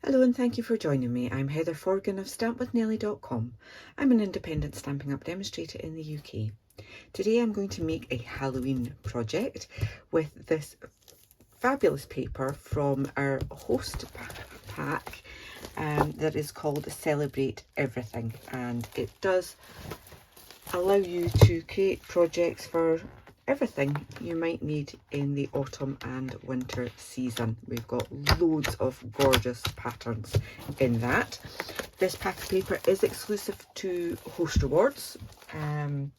Hello and thank you for joining me. I'm Heather Forgan of stampwithnellie.com. I'm an independent Stampin' Up demonstrator in the UK. Today I'm going to make a Halloween project with this fabulous paper from our host pack that is called Celebrate Everything, and it does allow you to create projects for everything you might need in the autumn and winter season. We've got loads of gorgeous patterns in that. This pack of paper is exclusive to Host Rewards. You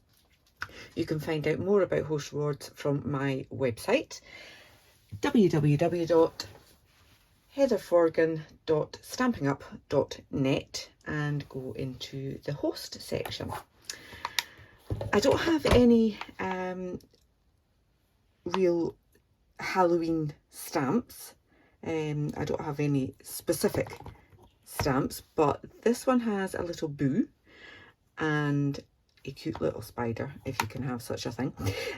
can find out more about Host Rewards from my website, www.heatherforgan.stampingup.net, and go into the host section. I don't have any real Halloween stamps. I don't have any specific stamps, but this one has a little boo and a cute little spider, if you can have such a thing.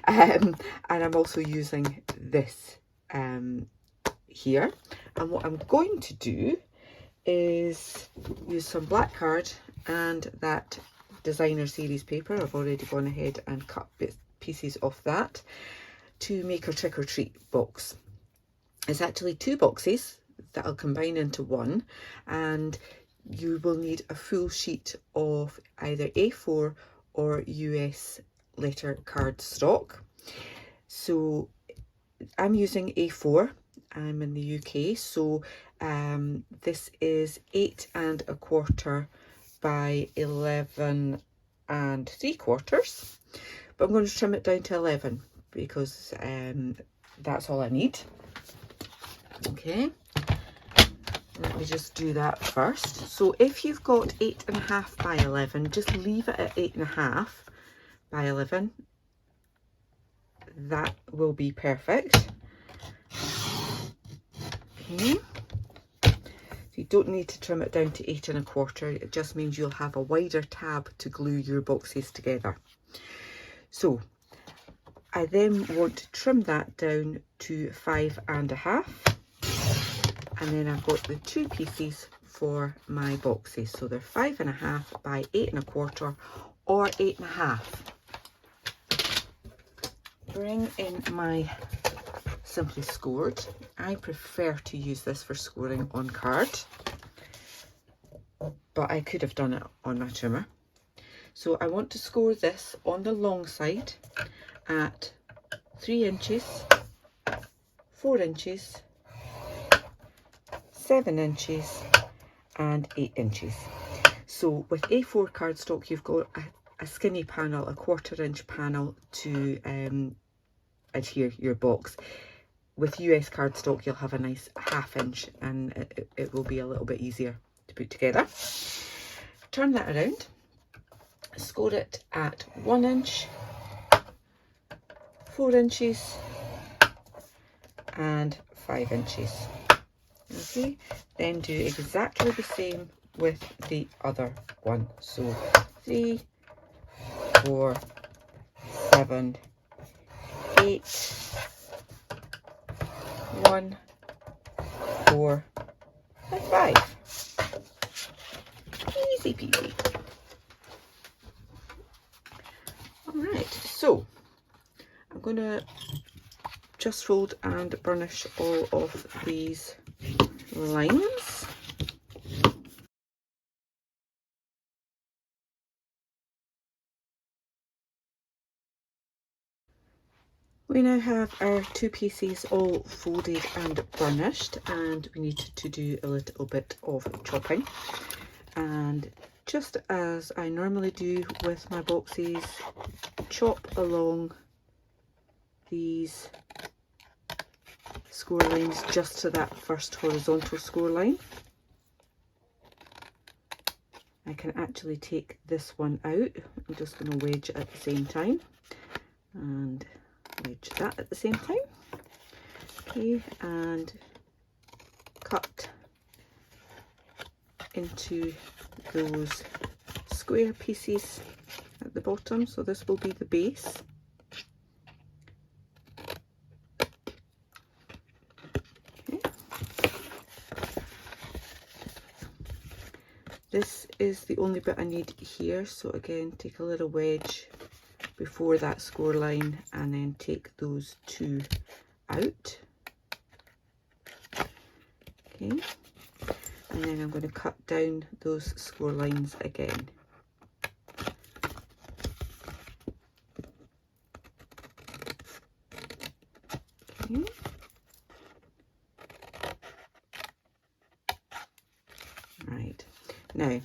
And I'm also using this here. And what I'm going to do is use some black card and that designer series paper. I've already gone ahead and cut pieces of that to make a trick or treat box. It's actually two boxes that I'll combine into one, and you will need a full sheet of either A4 or US letter card stock. So I'm using A4. I'm in the UK, so this is 8 1/4 by 11 3/4, but I'm going to trim it down to 11 because that's all I need. Okay, let me just do that first. So if you've got 8 1/2 by 11, just leave it at 8 1/2 by 11. That will be perfect. Okay. You don't need to trim it down to 8 1/4. It just means you'll have a wider tab to glue your boxes together. So I then want to trim that down to 5 1/2, and then I've got the two pieces for my boxes. So they're 5 1/2 by 8 1/4 or 8 1/2. Bring in my Simply Scored. I prefer to use this for scoring on card, but I could have done it on my trimmer. So I want to score this on the long side at 3 inches, 4 inches, 7 inches and 8 inches. So with A4 cardstock, you've got a skinny panel, a 1/4 inch panel to adhere your box. With US cardstock, you'll have a nice 1/2 inch, and it will be a little bit easier to put together. Turn that around, score it at 1 inch, 4 inches and 5 inches. Okay, then do exactly the same with the other one. So 3, 4, 7, 8, 1, 4 and 5. Easy peasy. Alright, so I'm going to just fold and burnish all of these lines. We now have our two pieces all folded and burnished, and we need to do a little bit of chopping. And just as I normally do with my boxes, chop along these score lines just to that first horizontal score line. I can actually take this one out. I'm just going to wedge it at the same time and wedge that at the same time. Okay, and cut into those square pieces at the bottom. So this will be the base. Okay. This is the only bit I need here, so again take a little wedge before that score line and then take those two out. Okay, and then I'm going to cut down those score lines again. Okay. Right, now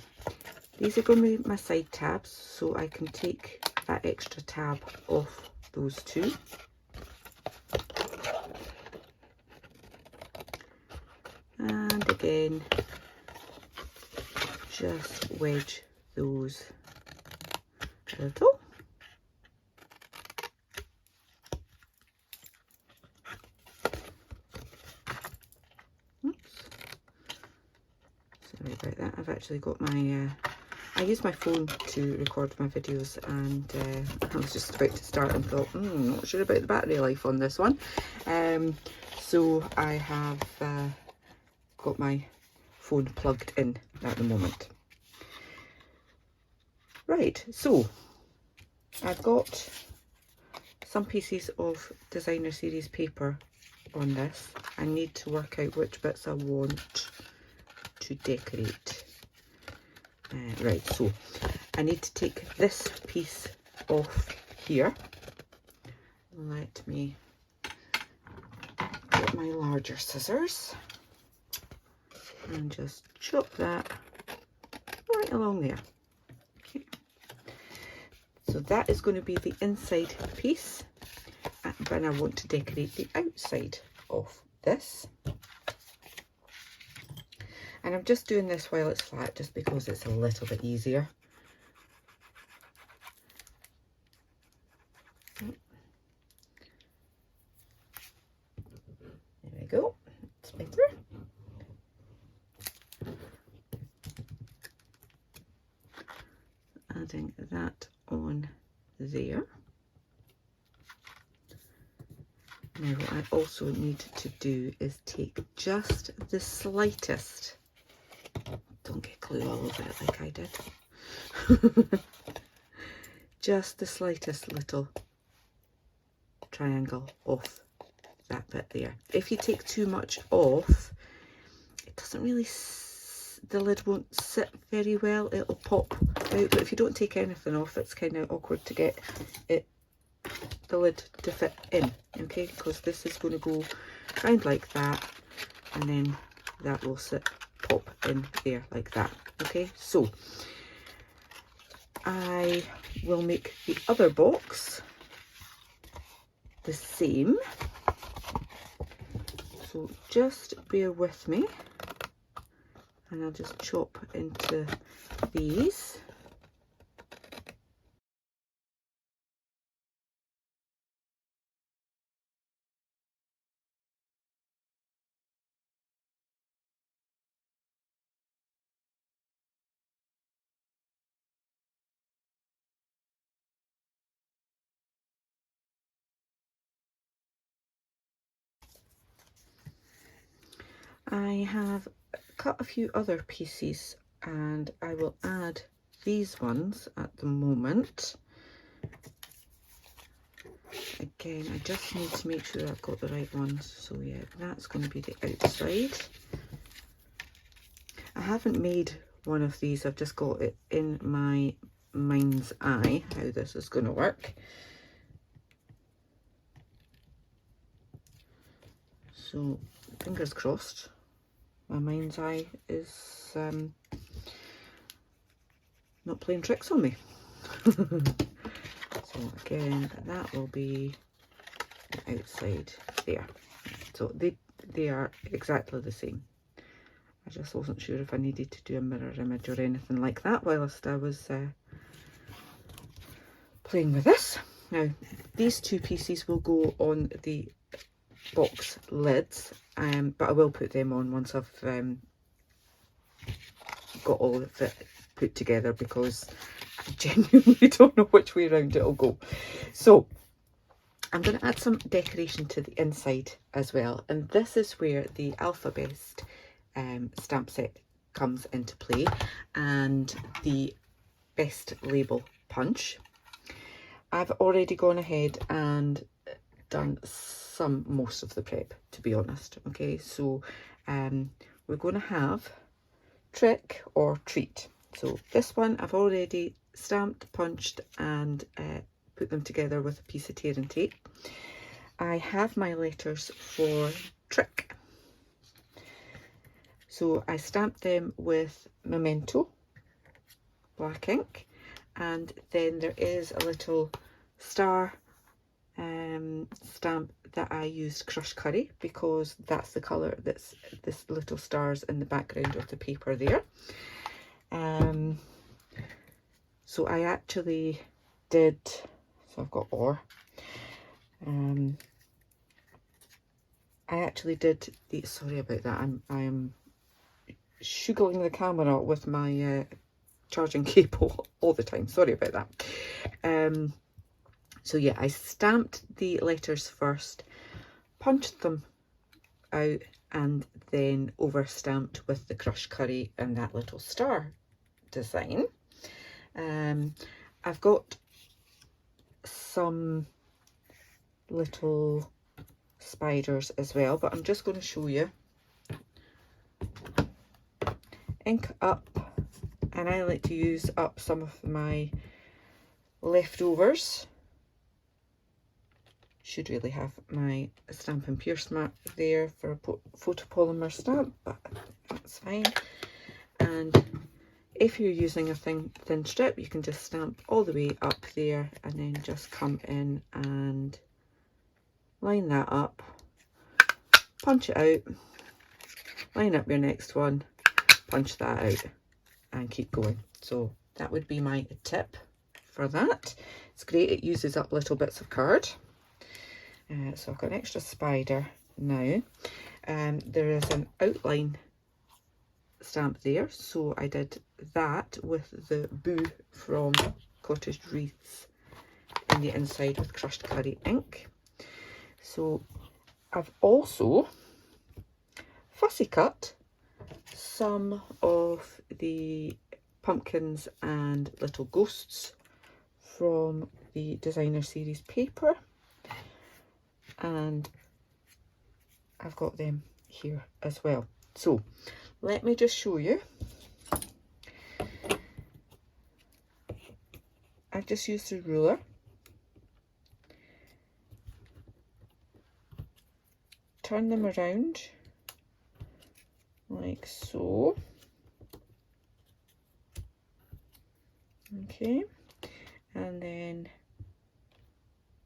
these are going to be my side tabs, so I can take that extra tab off those two. And again, just wedge those a little. Oops. Sorry about that. I've actually got my I use my phone to record my videos, and I was just about to start and thought, not sure about the battery life on this one. So I have got my phone plugged in at the moment. Right, so I've got some pieces of designer series paper on this. I need to work out which bits I want to decorate. Right, so I need to take this piece off here. Let me get my larger scissors and just chop that right along there. Okay. So that is going to be the inside piece, and I want to decorate the outside of this. And I'm just doing this while it's flat, just because it's a little bit easier. There we go, it's better. Adding that on there. Now what I also need to do is take just the slightest, don't get glue all over it like I did, just the slightest little triangle off that bit there. If you take too much off, it doesn't really, the lid won't sit very well, it'll pop out, but if you don't take anything off, it's kind of awkward to get it, the lid to fit in, okay, because this is going to go round like that, and then that will sit, pop in there like that. Okay, so I will make the other box the same, so just bear with me, and I'll just chop into these. I have cut a few other pieces, and I will add these ones at the moment. Again, I just need to make sure I've got the right ones. So yeah, that's going to be the outside. I haven't made one of these, I've just got it in my mind's eye how this is going to work. So fingers crossed, my mind's eye is not playing tricks on me. So again, that will be the outside there. So they are exactly the same. I just wasn't sure if I needed to do a mirror image or anything like that whilst I was playing with this. Now, these two pieces will go on the box lids, but I will put them on once I've got all of it put together, because I genuinely don't know which way around it'll go. So I'm going to add some decoration to the inside as well, and this is where the Alphabest stamp set comes into play, and the best label punch. I've already gone ahead and done most of the prep, to be honest. Okay, so we're going to have trick or treat. So this one I've already stamped, punched, and put them together with a piece of tear and tape. I have my letters for trick. So I stamped them with Memento black ink, and then there is a little star stamp that I used crushed curry, because that's the colour that's this little stars in the background of the paper there. So I actually did, so I've got or. I actually did the, sorry about that, I'm shuggling the camera with my charging cable all the time, sorry about that. So yeah, I stamped the letters first, punched them out, and then over stamped with the crushed curry and that little star design. I've got some little spiders as well, but I'm just going to show you. Ink up, and I like to use up some of my leftovers. Should really have my Stampin' Pierce mark there for a photopolymer stamp, but that's fine. And if you're using a thin strip, you can just stamp all the way up there and then just come in and line that up, punch it out, line up your next one, punch that out, and keep going. So that would be my tip for that. It's great, it uses up little bits of card. So I've got an extra spider now. There is an outline stamp there, so I did that with the boo from Cottage Wreaths in the inside with crushed curry ink. So I've also fussy cut some of the pumpkins and little ghosts from the designer series paper, and I've got them here as well. So let me just show you. I've just used a ruler, turn them around like so. Okay, and then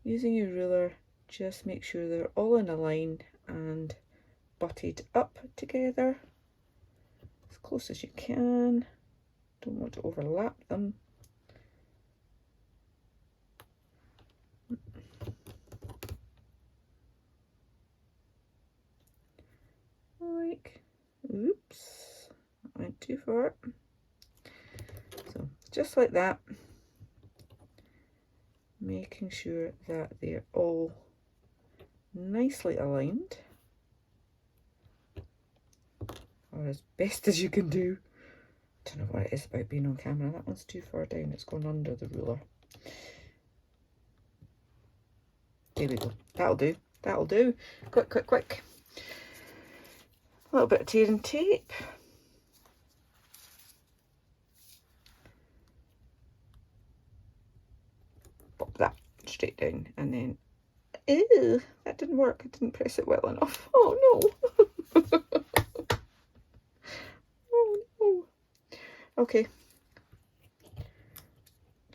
using your ruler, just make sure they're all in a line and butted up together as close as you can. Don't want to overlap them. Like, oops, I went too far. So just like that, making sure that they're all nicely aligned, or as best as you can do. I don't know what it is about being on camera. That one's too far down, it's gone under the ruler. There we go, that'll do, that'll do. Quick, quick, quick. A little bit of tear and tape. Pop that straight down, and then, ew, that didn't work. I didn't press it well enough. Oh no. Oh no. Okay.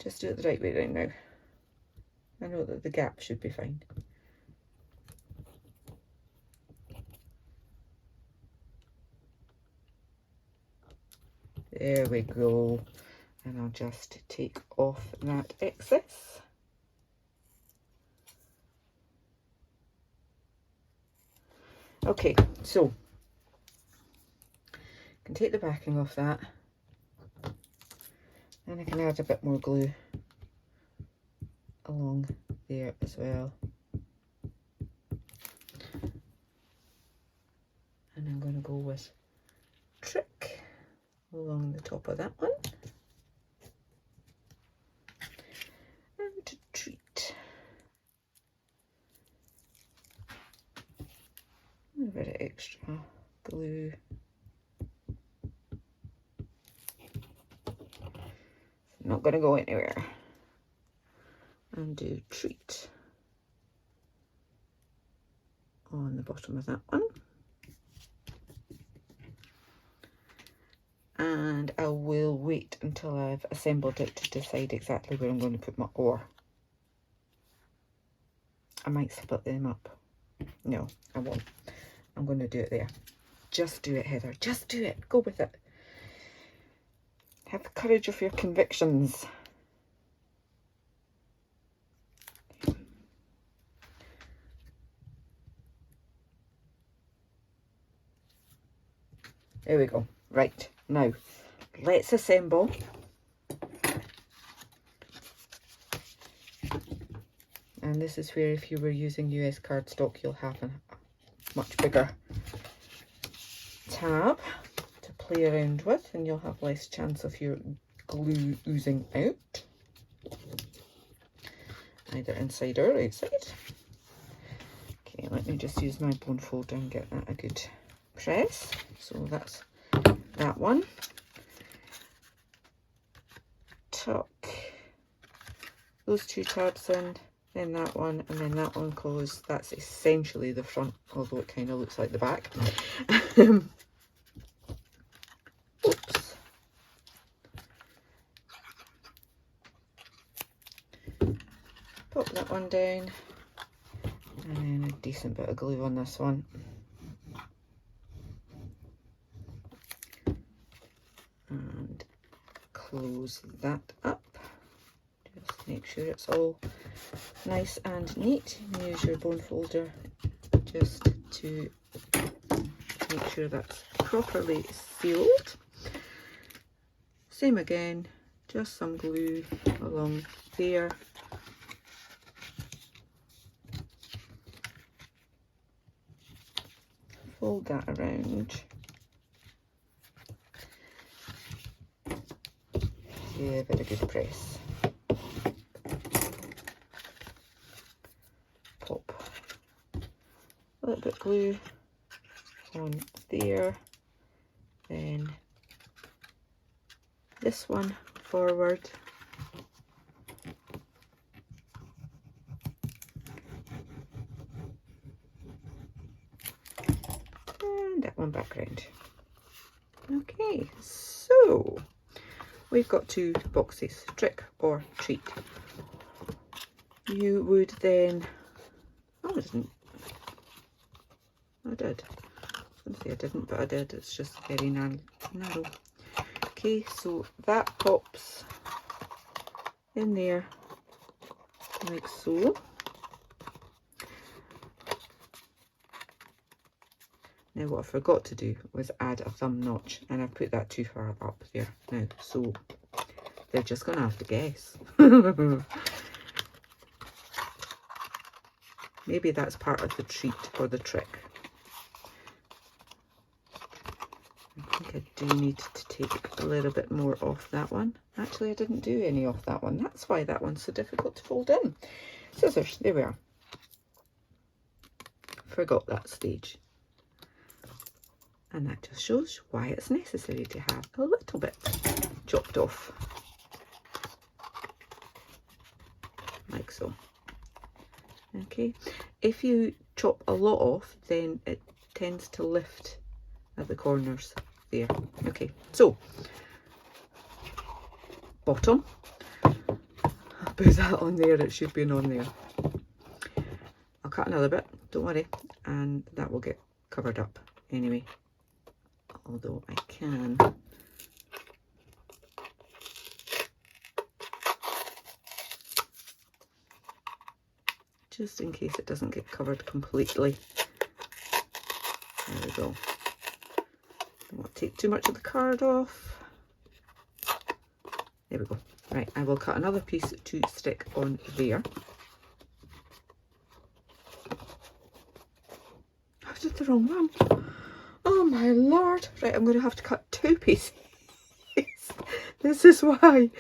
Just do it the right way right now. I know that the gap should be fine. There we go. And I'll just take off that excess. Okay, so I can take the backing off that, and I can add a bit more glue along there as well. And I'm going to go with Trick along the top of that one. And to treat. A bit of extra glue. Not going to go anywhere. And do treat on the bottom of that one. And I will wait until I've assembled it to decide exactly where I'm going to put my ore. I might split them up. No, I won't. I'm going to do it there. Just do it, Heather. Just do it. Go with it. Have the courage of your convictions. There we go. Right, now let's assemble. And this is where, if you were using US cardstock, you'll have a much bigger tab to play around with, and you'll have less chance of your glue oozing out, either inside or outside. Okay, let me just use my bone folder and get that a good press. So that's that one. Tuck those two tabs in, then that one, and then that one, because that's essentially the front, although it kind of looks like the back. Oops. Pop that one down, and then a decent bit of glue on this one. And close that up. Just make sure it's all nice and neat. Use your bone folder just to make sure that's properly sealed. Same again, just some glue along there. Fold that around. Give it a good press. Pop a little bit of glue on there, then this one forward, and that one back round. Okay, so we've got two boxes, trick or treat. You would then, oh, I didn't, I did. I was going to say I didn't, but I did. It's just very narrow. Okay, so that pops in there like so. Now what I forgot to do was add a thumb notch, and I put that too far up there now, so they're just going to have to guess. Maybe that's part of the treat or the trick. I think I do need to take a little bit more off that one. Actually, I didn't do any off that one. That's why that one's so difficult to fold in. Scissors, there we are. Forgot that stage. And that just shows why it's necessary to have a little bit chopped off. Like so. Okay, if you chop a lot off, then it tends to lift at the corners there. Okay, so bottom, I'll put that on there, it should be on there. I'll cut another bit, don't worry, and that will get covered up anyway, although I can just in case it doesn't get covered completely. There we go. Don't want to take too much of the card off. There we go. Right, I will cut another piece to stick on there. I did the wrong one. Oh my lord. Right, I'm going to have to cut two pieces. This is why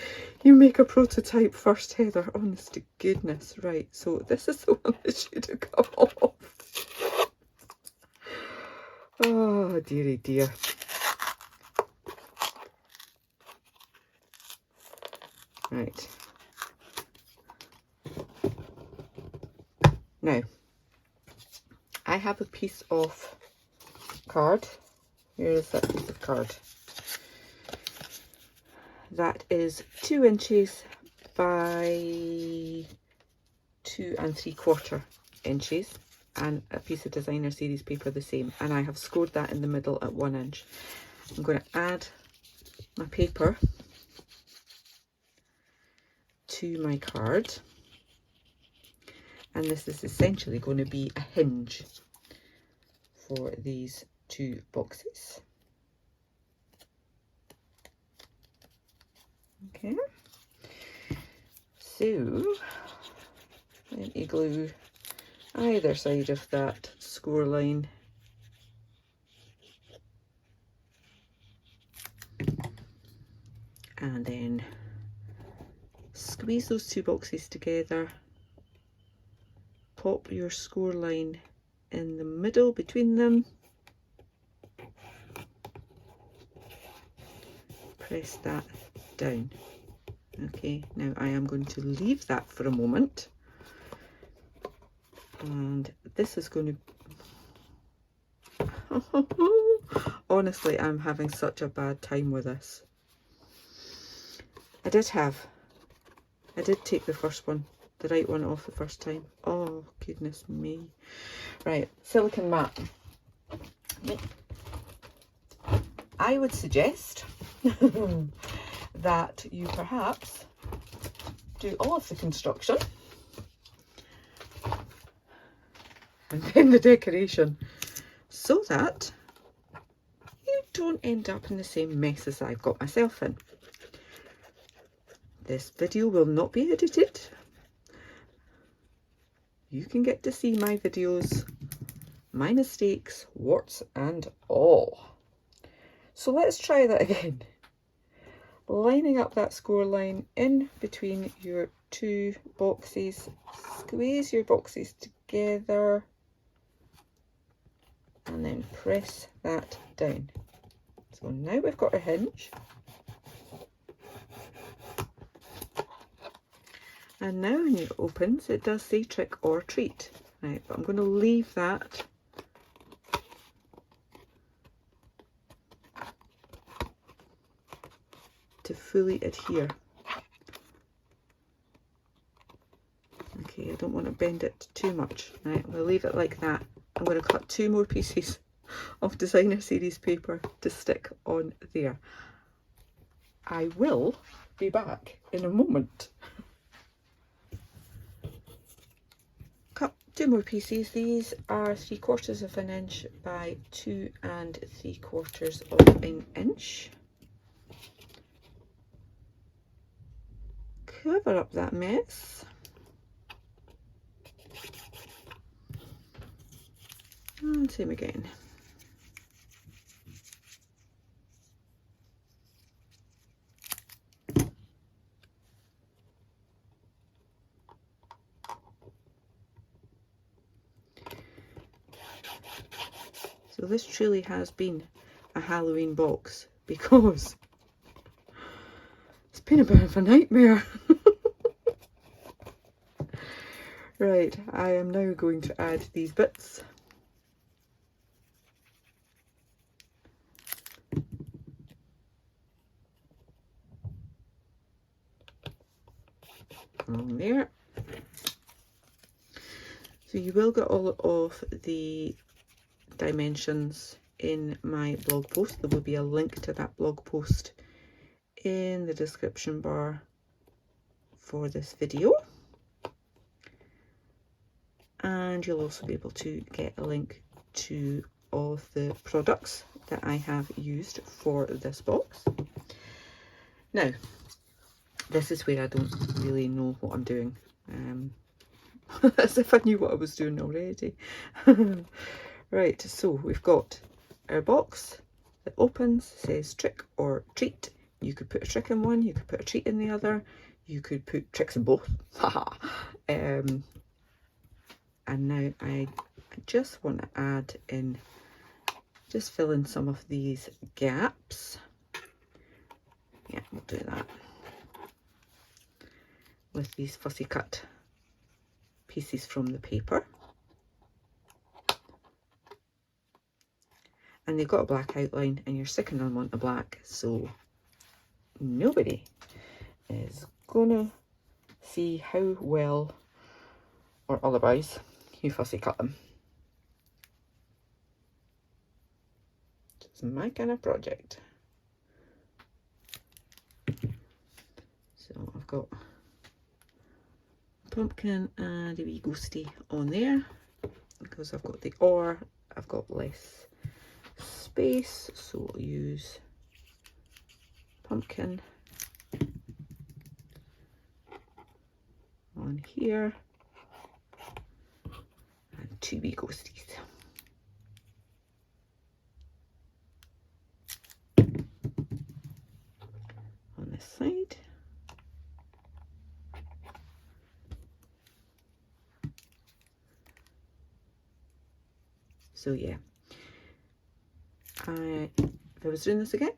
you make a prototype first, Heather. Honest to goodness. Right, so this is the one that should have come off. Oh, dearie dear. Right. Now, I have a piece of card. Here is that piece of card. That is 2 inches by 2 3/4 inches, and a piece of designer series paper the same, and I have scored that in the middle at 1 inch. I'm going to add my paper to my card, and this is essentially going to be a hinge for these 2 boxes. Okay, so let me glue either side of that score line and then squeeze those 2 boxes together, pop your score line in the middle between them, press that down. Okay, now I am going to leave that for a moment, and this is going to honestly, I'm having such a bad time with this. I did take the first one, the right one, off the first time. Oh goodness me. Right, silicone mat. I would suggest that you perhaps do all of the construction and then the decoration, so that you don't end up in the same mess as I've got myself in. This video will not be edited. You can get to see my videos, my mistakes, warts and all. So let's try that again. Lining up that score line in between your 2 boxes, squeeze your boxes together and then press that down. So now we've got our hinge, and now when it opens it does say trick or treat. Right, but I'm going to leave that to fully adhere. Okay, I don't want to bend it too much. Right, we'll leave it like that. I'm going to cut 2 more pieces of designer series paper to stick on there. I will be back in a moment. Cut 2 more pieces. These are 3/4 of an inch by 2 3/4 of an inch. Cover up that mess. And same again. So this truly has been a Halloween box, because it's been a bit of a nightmare. Right, I am now going to add these bits. Along there. So you will get all of the dimensions in my blog post. There will be a link to that blog post in the description bar for this video, and you'll also be able to get a link to all of the products that I have used for this box. Now, this is where I don't really know what I'm doing, as if I knew what I was doing already. Right, so we've got our box that opens, says trick or treat, You could put a trick in one, you could put a treat in the other, you could put tricks in both. And now I just want to add in, just fill in some of these gaps. Yeah, we'll do that with these fussy cut pieces from the paper. And they've got a black outline and you're sticking them onto black, so nobody is gonna see how well or otherwise you fussy cut them. It's my kind of project. So I've got a pumpkin and a wee ghosty on there. Because I've got the or, I've got less space, so I'll use pumpkin on here and 2 wee ghosties. On this side. So yeah, if I was doing this again,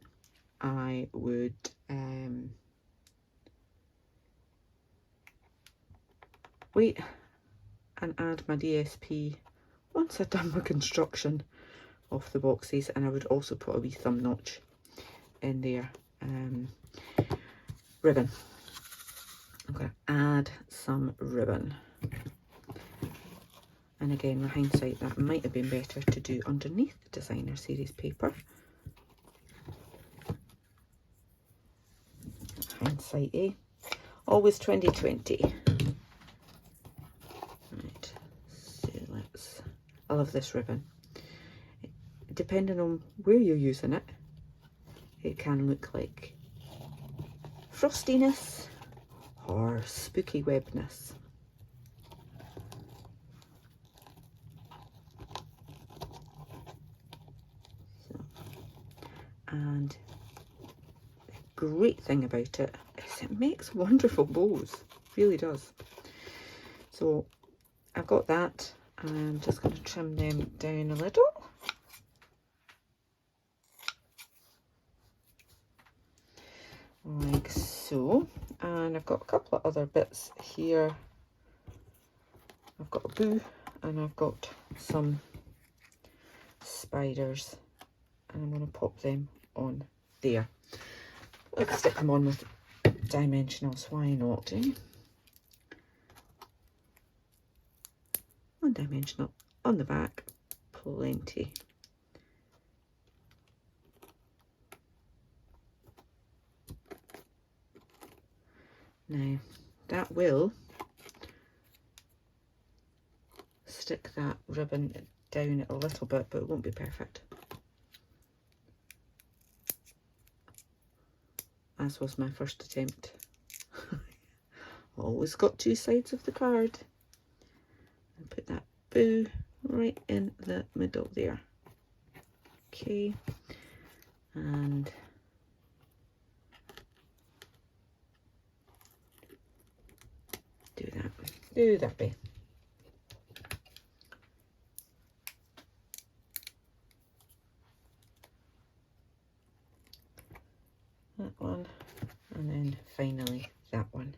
I would wait and add my DSP once I've done my construction of the boxes, and I would also put a wee thumb notch in there. Ribbon. I'm going to add some ribbon. And again, with hindsight, that might have been better to do underneath the designer series paper. Hindsight, eh? Always 2020. Right, so let's, I love this ribbon. Depending on where you're using it, it can look like frostiness or spooky webness. And the great thing about it is it makes wonderful bows, really does. So I've got that, and I'm just going to trim them down a little. Like so. And I've got a couple of other bits here. I've got a boo and I've got some spiders, and I'm going to pop them on there. Let's stick them on with dimensionals, why not, eh? One dimensional on the back, plenty. Now that will stick that ribbon down a little bit, but it won't be perfect. As was my first attempt. Always got 2 sides of the card. And put that boo right in the middle there. Okay. And do that bit. That one, and then finally that one.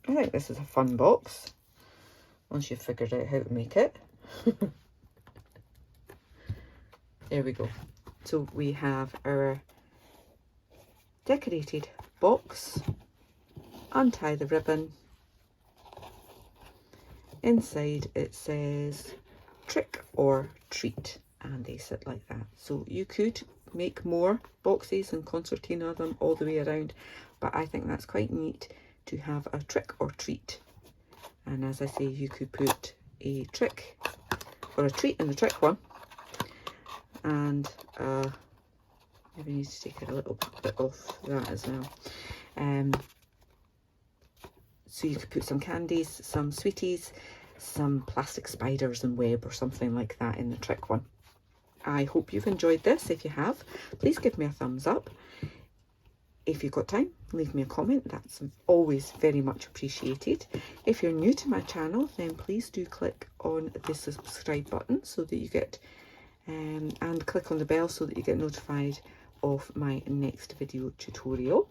I think this is a fun box once you've figured out how to make it. There we go. So we have our decorated box. Untie the ribbon. Inside it says trick or treat, and they sit like that. So you could make more boxes and concertina them all the way around, but I think that's quite neat to have a trick or treat. And as I say, you could put a trick or a treat in the trick one, and maybe need to take a little bit off that as well. So you could put some candies, some sweeties, some plastic spiders and web or something like that in the trick one. I hope you've enjoyed this. If you have, please give me a thumbs up. If you've got time, leave me a comment. That's always very much appreciated. If you're new to my channel, then please do click on the subscribe button so that you get, and click on the bell so that you get notified of my next video tutorial.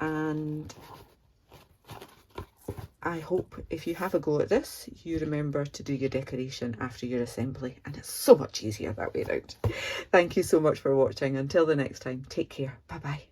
And I hope if you have a go at this, you remember to do your decoration after your assembly, and it's so much easier that way around. Thank you so much for watching. Until the next time, take care. Bye bye.